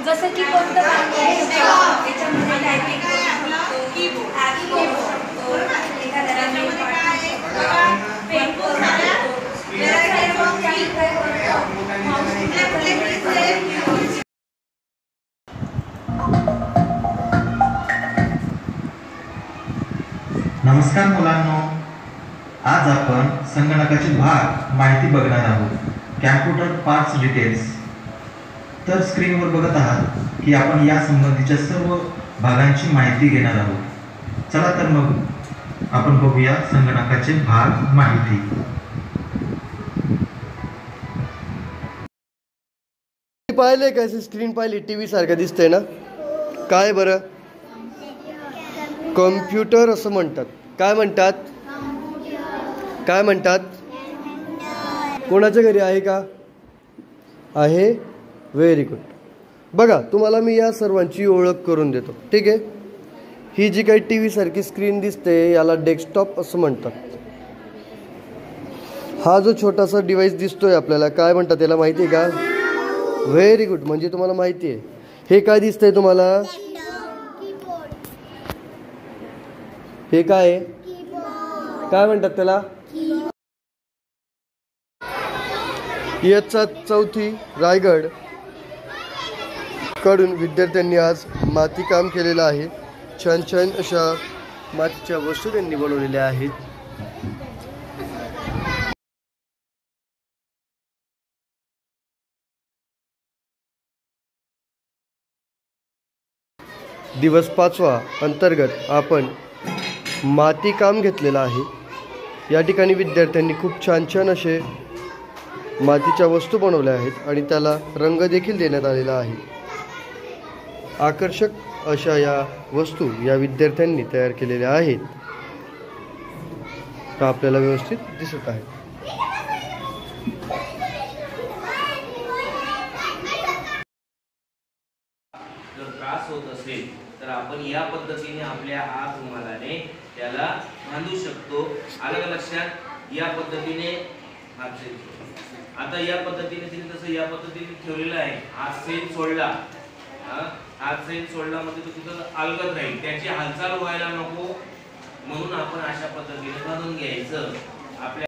जसं की कोणतं काम करू शकतो त्याच्यामध्ये टायपिंग करू शकतो, कीबोर्ड करू शकतो, एखाद्याला मेल पाठवू पेंट करू शकतो. नमस्कार मुलांनो, आज आपण संगणकाचे भाग माहिती बघणार आहोत. Computer parts details. तर स्क्रीनवर बघत आहात की आपण या संबंधीच्या सर्व भागांची माहिती घेणार आहोत. चला तर मग आपण बघूया संगणकाचे भाग माहिती. पाहिले का स्क्रीन पाहिली टीव्ही सारखं दिसतंय ना? काय बरं? कॉम्प्युटर असं म्हणतात. काय म्हणतात? काय म्हणतात? कोणाच्या घरी आहे का? आहे. Very good. बघा, तुम्हाला मी या सर्वांची ओळख करून देतो. ठीक आहे. ही जी काही टी व्ही सारखी स्क्रीन दिसते याला डेस्कटॉप असं म्हणतात. हा जो छोटासा डिव्हाइस दिसतोय आपल्याला काय म्हणतात त्याला माहिती आहे का? Very good. म्हणजे तुम्हाला माहिती आहे. हे काय दिसतंय तुम्हाला? हे काय आहे? काय म्हणतात त्याला? इयत्ता 4 रायगड कडून विद्यार्थ्यांनी आज माती काम केलेलं आहे. छान छान अशा मातीच्या वस्तू त्यांनी बनवलेल्या आहेत. दिवस 5वा अंतर्गत आपण माती काम घेतलेलं आहे. या ठिकाणी विद्यार्थ्यांनी खूप छान छान असे मातीच्या वस्तू बनवल्या आहेत आणि त्याला रंग देखील देण्यात आलेला आहे. आकर्षक अशा या वस्तू या विद्यार्थ्यांनी तयार केलेल्या आहेत. आपल्याला व्यवस्थित दिसत आहे. जर त्रास होत असेल तर आपण या पद्धतीने आपल्या हात रुमालाने त्याला बांधू शकतो. आलं लक्षात? या पद्धतीने आता या पद्धतीने तिने तसं या पद्धतीने ठेवलेलं आहे. हात सेल सोडला, हात सेल सोडला म्हणजे तो तिथं अलगद राहील, त्याची हालचाल व्हायला नको म्हणून आपण अशा पद्धतीने बांधून घ्यायचं. आपल्या